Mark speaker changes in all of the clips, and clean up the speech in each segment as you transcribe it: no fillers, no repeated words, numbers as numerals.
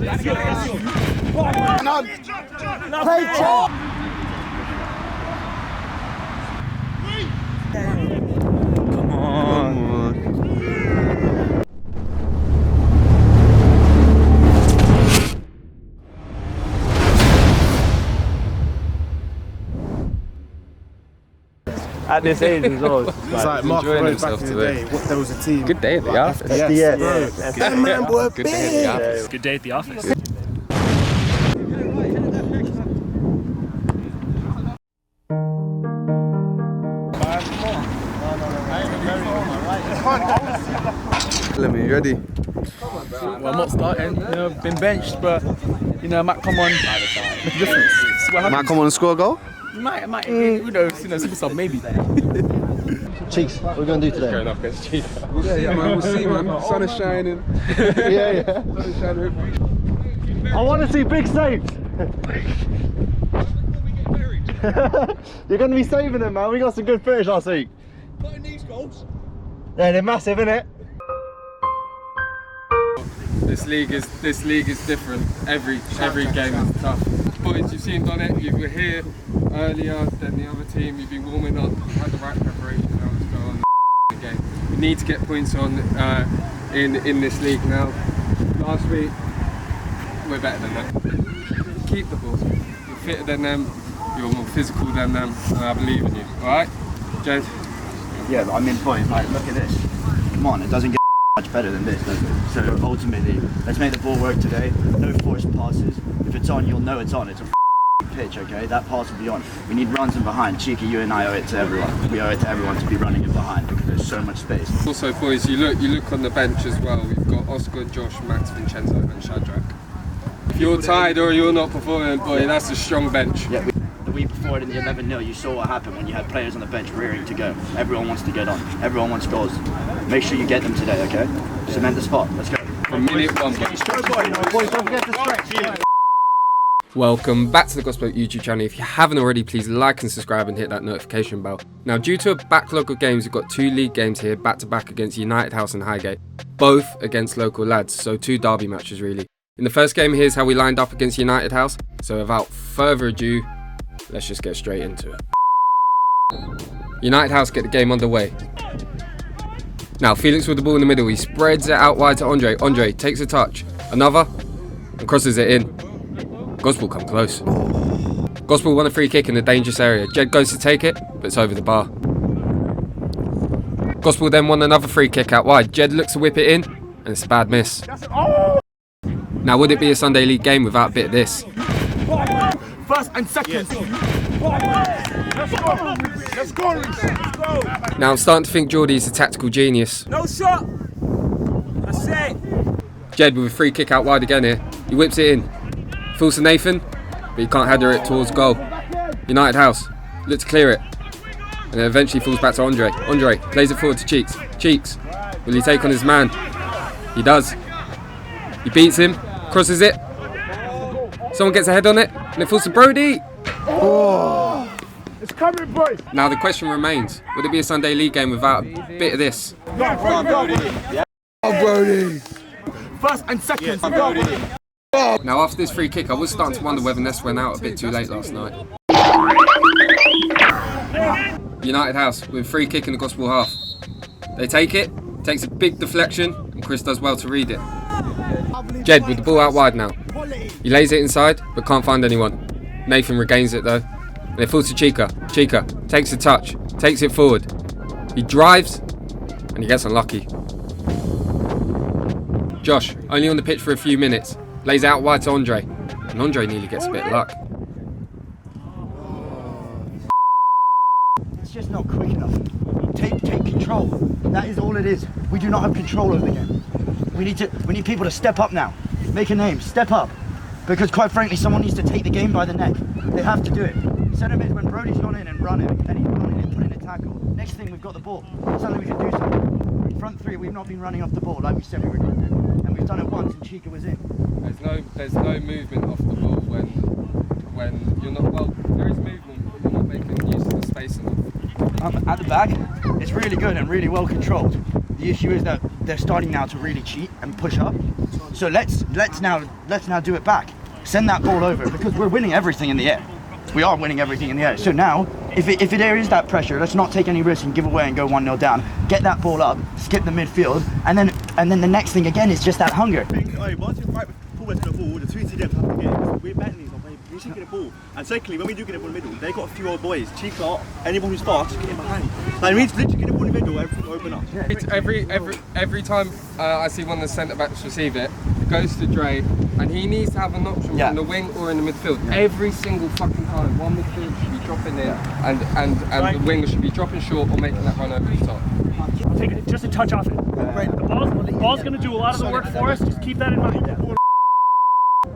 Speaker 1: Come on. At this age as well,
Speaker 2: it's like Mark
Speaker 3: enjoying
Speaker 2: Rose back
Speaker 3: himself
Speaker 2: in the
Speaker 3: today.
Speaker 2: day. There was a team.
Speaker 3: Good day at the office.
Speaker 2: Yes. That man were
Speaker 3: Good day at the office.
Speaker 1: Good day at the office.
Speaker 3: Let me ready.
Speaker 1: Well, I'm not starting. You know, been benched, but you know, I might come on, make a difference. See what happens.
Speaker 3: Might come on and score a goal.
Speaker 1: Might. Who knows? You know, super sub maybe.
Speaker 4: Cheeks, what are we going to do today?
Speaker 3: Going up against Cheetah.
Speaker 5: Yeah, man, we'll see, man. Sun is shining.
Speaker 4: Yeah.
Speaker 5: Sun is shining.
Speaker 4: I want to see big saves. You're going to be saving them, man. We got some good footage last week.
Speaker 5: Putting these goals.
Speaker 4: Yeah, they're massive, innit?
Speaker 3: This league is different. Every game is tough. Boys, you've seen on it. You were here earlier than the other team. You've been warming up. You've had the right preparation. Now let's go on the game. We need to get points on in this league now. Last week we're better than them. Keep the ball. You're fitter than them. You're more physical than them, and I believe in you. All right, Jed.
Speaker 4: Yeah, but I mean, boys, like, look at this. Come on, it doesn't get much better than this, does it? So ultimately, let's make the ball work today. No forced passes. If it's on, you'll know it's on. It's a pitch, okay? That pass will be on. We need runs in behind. Cheeky, you and I owe it to everyone. We owe it to everyone to be running in behind because there's so much space.
Speaker 3: Also, boys, you look on the bench as well. We've got Oscar, Josh, Max, Vincenzo, and Shadrach. If you're tired or you're not performing, boy, that's a strong bench.
Speaker 4: Yeah, the week before in the 11-0, you saw what happened when you had players on the bench rearing to go. Everyone wants to get on. Everyone wants goals. Make sure you get them today, okay? Cement the spot. Let's go.
Speaker 3: From minute one.
Speaker 4: Boys, don't forget to stretch.
Speaker 3: Welcome back to the Gospel YouTube channel. If you haven't already, please like and subscribe and hit that notification bell. Now, due to a backlog of games, we've got 2 league games here back to back against United House and Highgate, both against local lads, so 2 derby matches really. In the first game, here's how we lined up against United House. So without further ado, let's just get straight into it. United House get the game underway. Now, Felix with the ball in the middle. He spreads it out wide to Andre. Andre takes a touch. Another. And crosses it in. Gospel come close. Gospel won a free kick in a dangerous area. Jed goes to take it, but it's over the bar. Gospel then won another free kick out wide. Jed looks to whip it in, and it's a bad miss. Now, would it be a Sunday League game without a bit of this?
Speaker 1: First and second.
Speaker 5: Let's go.
Speaker 3: Now, I'm starting to think Geordie's a tactical genius.
Speaker 1: No shot. That's it.
Speaker 3: Jed with a free kick out wide again here. He whips it in. Falls to Nathan, but he can't header it towards goal. United House look to clear it, and then eventually falls back to Andre. Andre plays it forward to Cheeks. Cheeks, will he take on his man? He does. He beats him, crosses it. Someone gets a head on it, and it falls to Brody.
Speaker 5: Oh, it's coming, boys.
Speaker 3: Now the question remains, would it be a Sunday League game without a bit of this?
Speaker 5: Oh, Brody.
Speaker 1: First and second.
Speaker 3: Now after this free kick, I was starting to wonder whether Ness went out a bit too late last night. United House with a free kick in the Gospel half. They take it, takes a big deflection, and Chris does well to read it. Jed with the ball out wide now. He lays it inside, but can't find anyone. Nathan regains it though, and it falls to Chica. Chica takes a touch, takes it forward. He drives, and he gets unlucky. Josh, only on the pitch for a few minutes, lays out wide to Andre, and Andre nearly gets a bit of luck.
Speaker 4: It's just not quick enough. Take control. That is all it is. We do not have control over the game. We need people to step up now. Make a name. Step up. Because quite frankly, someone needs to take the game by the neck. They have to do it. Centre mid, when Brody's gone in and run it, and he's gone in and put in a tackle. Next thing, we've got the ball. Suddenly we can do something. Front three, we've not been running off the ball like we said we were going to do. And we've done it once and Chica was in.
Speaker 3: There's no movement off the ball when you're not, well, there is movement, but you're not making use of the space enough.
Speaker 4: At the back, it's really good and really well controlled. The issue is that they're starting now to really cheat and push up. So let's now do it back. Send that ball over because we're winning everything in the air. We are winning everything in the air. So now, if there is that pressure, let's not take any risk and give away and go 1-0 down. Get that ball up, skip the midfield, and then the next thing again is just that hunger.
Speaker 6: Once you fight forward to the ball, the two teams have to get. We're betting these, we should get a ball. And secondly, when we do get a ball in the middle, they've got a few old boys. Chica, anyone who's fast, get in behind. Like, we need to literally get a ball in the middle, everything will open up.
Speaker 3: Every time I see one of the centre backs receive it, it goes to Dre, and he needs to have an option from the wing or in the midfield. Every single fucking time, one midfield should be dropping in, and the winger should be dropping short or making that run over the top.
Speaker 7: Take it just a touch off it. The ball's going to do a lot of the work for us. Just keep that in mind.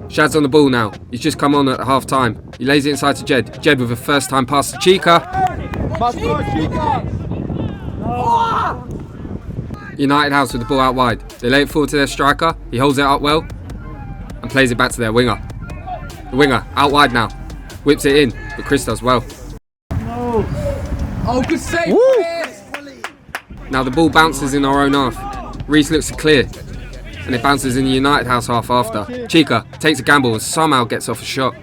Speaker 3: Shad's on the ball now. He's just come on at half time. He lays it inside to Jed. Jed with a first time pass to Chica. United House with the ball out wide. They lay it forward to their striker. He holds it up well and plays it back to their winger. The winger out wide now. Whips it in, but Chris does well.
Speaker 1: Oh, good save.
Speaker 3: Now the ball bounces in our own half. Reese looks to clear, and it bounces in the United House half after. Chica takes a gamble and somehow gets off a shot.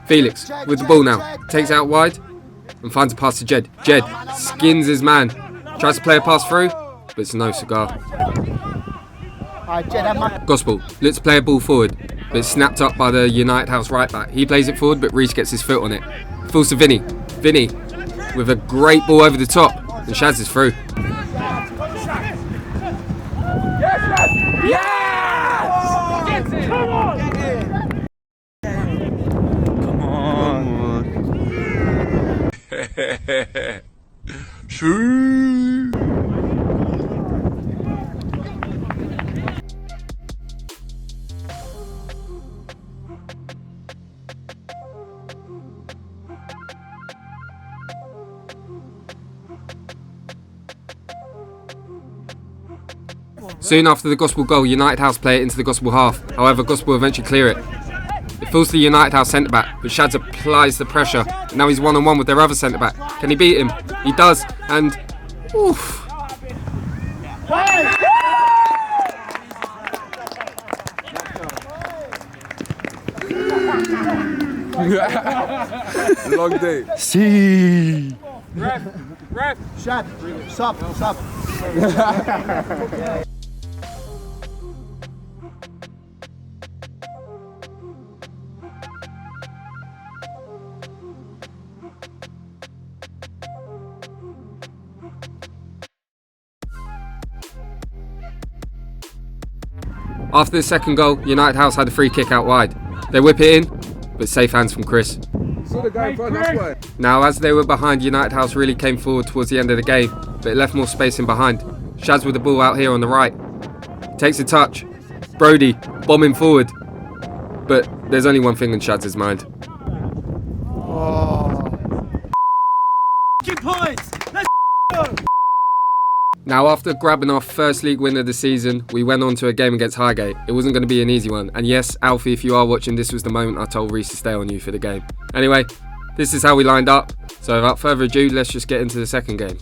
Speaker 3: Felix with the ball now, takes it out wide and finds a pass to Jed. Jed skins his man, tries to play a pass through, but it's no cigar. Gospel looks to play a ball forward, but it's snapped up by the United House right back. He plays it forward, but Reese gets his foot on it. Falls to Vinny. Vinny with a great ball over the top, and Shaz is through. Soon after the Gospel goal, United House play it into the Gospel half. However, Gospel eventually clear it. It falls to the United House centre-back, but Shads applies the pressure. Now he's one-on-one with their other centre-back. Can he beat him? He does, and... oof.
Speaker 1: Long day.
Speaker 4: See.
Speaker 7: Ref.
Speaker 2: Shad, sub.
Speaker 3: After the second goal, United House had a free kick out wide. They whip it in, but safe hands from Chris. Now, as they were behind, United House really came forward towards the end of the game, but it left more space in behind. Shads with the ball out here on the right. Takes a touch. Brody bombing forward. But there's only one thing in Shads' mind.
Speaker 7: 2 points! Let's go!
Speaker 3: Now, after grabbing our first league win of the season, we went on to a game against Highgate. It wasn't going to be an easy one. And yes, Alfie, if you are watching, this was the moment I told Reese to stay on you for the game. Anyway, this is how we lined up. So without further ado, let's just get into the second game.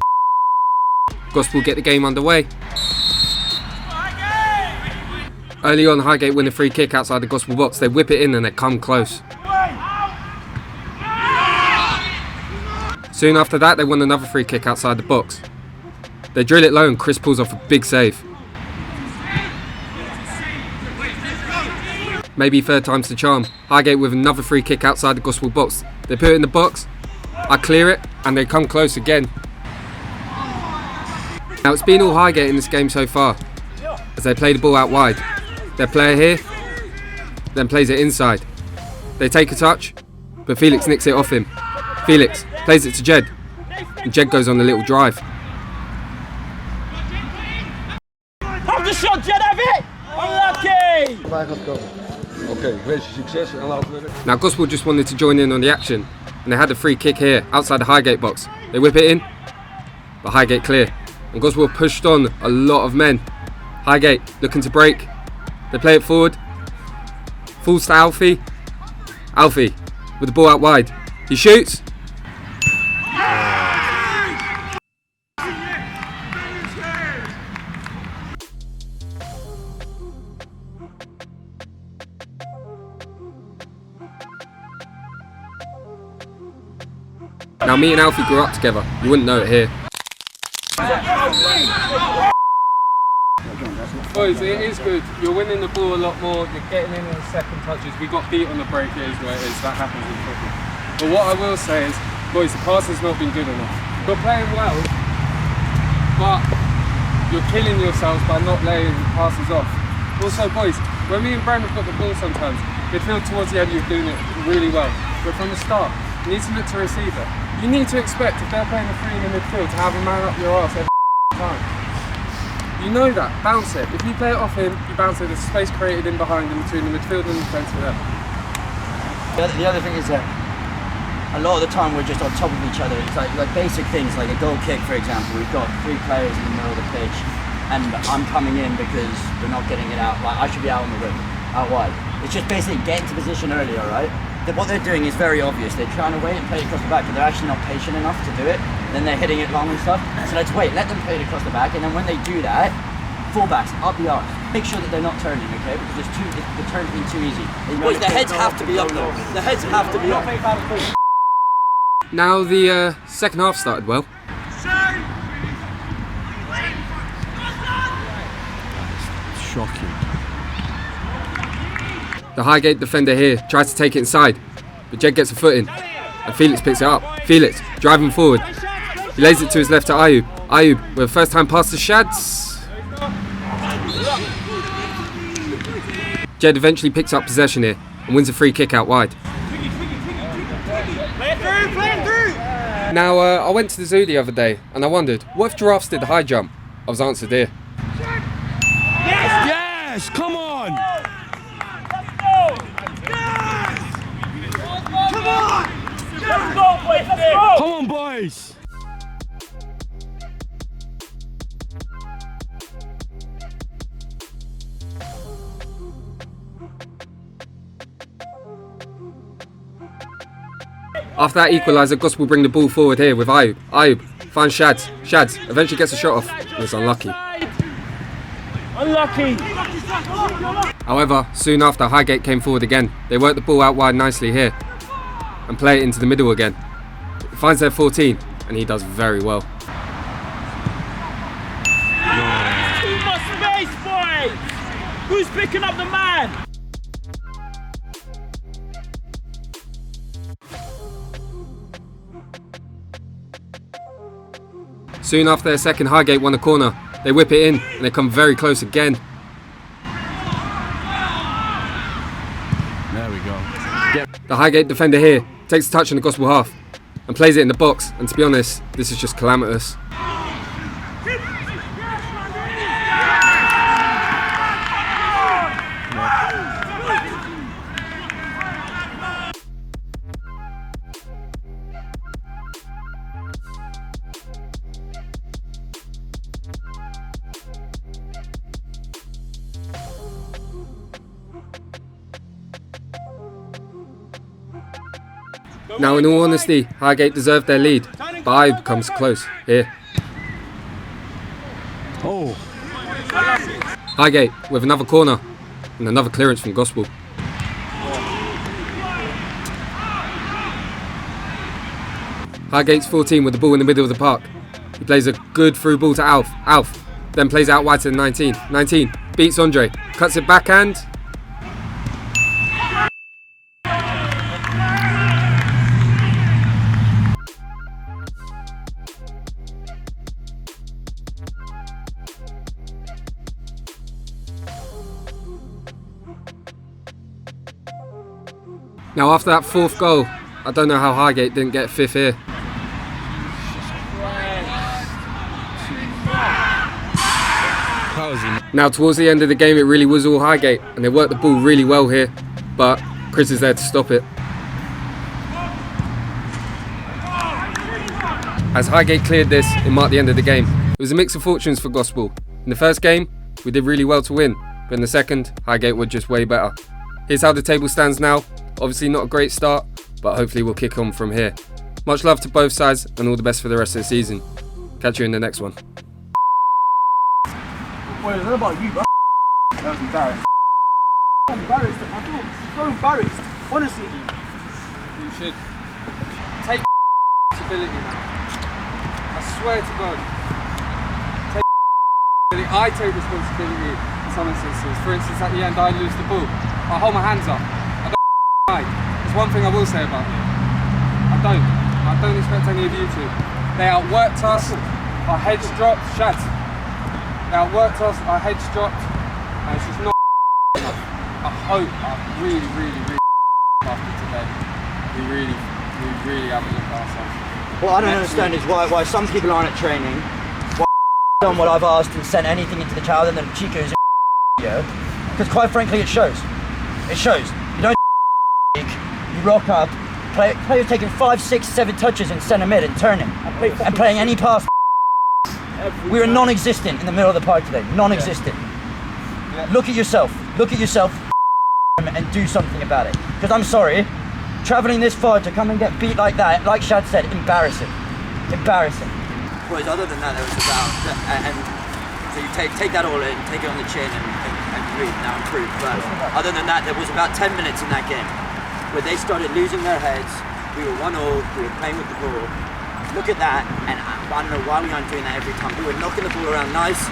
Speaker 3: Gospel get the game underway. Early on, Highgate win a free kick outside the Gospel box. They whip it in and they come close. Soon after that, they won another free kick outside the box. They drill it low and Chris pulls off a big save. Maybe third time's the charm. Highgate with another free kick outside the Gospel box. They put it in the box, I clear it, and they come close again. Now it's been all Highgate in this game so far, as they play the ball out wide. Their player here, then plays it inside. They take a touch, but Felix nicks it off him. Felix plays it to Jed, and Jed goes on a little drive.
Speaker 7: Have the shot, Jed, have it! Unlucky!
Speaker 1: Oké, wees je succes en laten we...
Speaker 3: Now Gospel just wanted to join in on the action, and they had a free kick here outside the Highgate box. They whip it in, but Highgate clear, and Gospel pushed on a lot of men. Highgate looking to break. They play it forward. Falls to Alfie. Alfie with the ball out wide. He shoots. Now me and Alfie grew up together, you wouldn't know it here. Boys, it is good. You're winning the ball a lot more, you're getting in the second touches. We got beat on the break, it is where it is, that happens in football. But what I will say is, boys, the pass has not been good enough. You're playing well, but you're killing yourselves by not laying passes off. Also, boys, when me and Brandon got the ball sometimes, midfield towards the end you're doing it really well. But from the start, you need to look to receive it. You need to expect, if they're playing a three in the midfield, to have a man up your arse every time. You know that, bounce it. If you play it off him, you bounce it, there's space created in behind him between the midfield and the defence for them.
Speaker 4: The other thing is that a lot of the time we're just on top of each other. It's like basic things, like a goal kick, for example. We've got 3 players in the middle of the pitch, and I'm coming in because we're not getting it out. Like, I should be out on the rim, out wide. It's just basically get into position earlier, right? What they're doing is very obvious. They're trying to wait and play it across the back, but they're actually not patient enough to do it. Then they're hitting it long and stuff. So let's wait, let them play it across the back, and then when they do that, fullbacks, up the arse. Make sure that they're not turning, okay? Because the turn's been too easy. Boys, the heads have to be up though. The heads have to be up.
Speaker 3: Now the second half started well.
Speaker 2: Shocking.
Speaker 3: The Highgate defender here tries to take it inside, but Jed gets a foot in, and Felix picks it up. Felix, driving forward. He lays it to his left to Ayub. Ayub, with a first time pass to Shads. Jed eventually picks up possession here, and wins a free kick out wide. Now, I went to the zoo the other day, and I wondered, what if giraffes did the high jump? I was answered here.
Speaker 5: Yes, come on! Come on, boys!
Speaker 3: After that equaliser, Gospel bring the ball forward here with Ayub. Ayub finds Shads. Shads eventually gets a shot off, and is unlucky.
Speaker 7: Unlucky.
Speaker 3: However, soon after, Highgate came forward again. They work the ball out wide nicely here, and play it into the middle again. He finds their 14, and he does very well.
Speaker 7: Too much space, boys! Who's picking up the man?
Speaker 3: Soon after their second, Highgate won a corner. They whip it in, and they come very close again.
Speaker 2: There we go.
Speaker 3: The Highgate defender here takes a touch in the Gospel half, and plays it in the box, and to be honest, this is just calamitous. Now, in all honesty, Highgate deserved their lead, but Ayub comes close here.
Speaker 2: Oh.
Speaker 3: Highgate with another corner and another clearance from Gospel. Highgate's 14 with the ball in the middle of the park. He plays a good through ball to Alf. Alf then plays out wide to the 19. 19 beats Andre, cuts it backhand. Now, after that fourth goal, I don't know how Highgate didn't get a fifth here. Now, towards the end of the game, it really was all Highgate, and they worked the ball really well here, but Chris is there to stop it. As Highgate cleared this, it marked the end of the game. It was a mix of fortunes for Gospel. In the first game, we did really well to win, but in the second, Highgate were just way better. Here's how the table stands now. Obviously not a great start, but hopefully we'll kick on from here. Much love to both sides, and all the best for the rest of the season. Catch you in the next one.
Speaker 4: Boy, what about you, bro? That was embarrassing. I'm embarrassed. I feel so embarrassed. Honestly.
Speaker 3: You should take responsibility now. I swear to God. I take responsibility in some instances. For instance, at the end, I lose the ball. I hold my hands up. I don't hide. There's one thing I will say about it. I don't expect any of you to. They outworked us. Our heads dropped. Shad. They outworked us. Our heads dropped. And it's just not enough. I really after today. We really have a look at ourselves.
Speaker 4: What I don't understand is why some people aren't at training. Done what I've asked and sent anything into the child and then Chico's video, because quite frankly it shows. It shows. You don't you rock up, players taking 5, 6, 7 touches in centre mid and turning and playing any pass. We were non-existent in the middle of the park today. Non-existent. Yeah. Look at yourself and do something about it. Because I'm sorry, travelling this far to come and get beat like that, like Shad said, embarrassing. Embarrassing.
Speaker 8: Whereas other than that, there was about, and so you take that all in, take it on the chin and breathe, now improve. But other than that, there was about 10 minutes in that game where they started losing their heads. We were 1-0, we were playing with the ball. Look at that, and I don't know why we aren't doing that every time. We were knocking the ball around nice.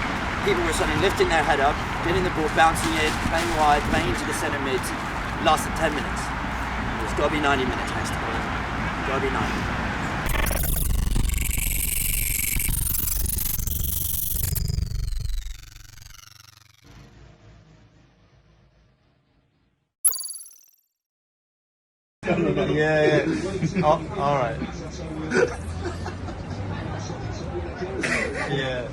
Speaker 8: People were suddenly lifting their head up, getting the ball, bouncing it, playing wide, playing into the centre mids. Lasted 10 minutes. It's got to be 90 minutes next time. It's got to be 90.
Speaker 6: Yeah. Oh, all right. Yeah.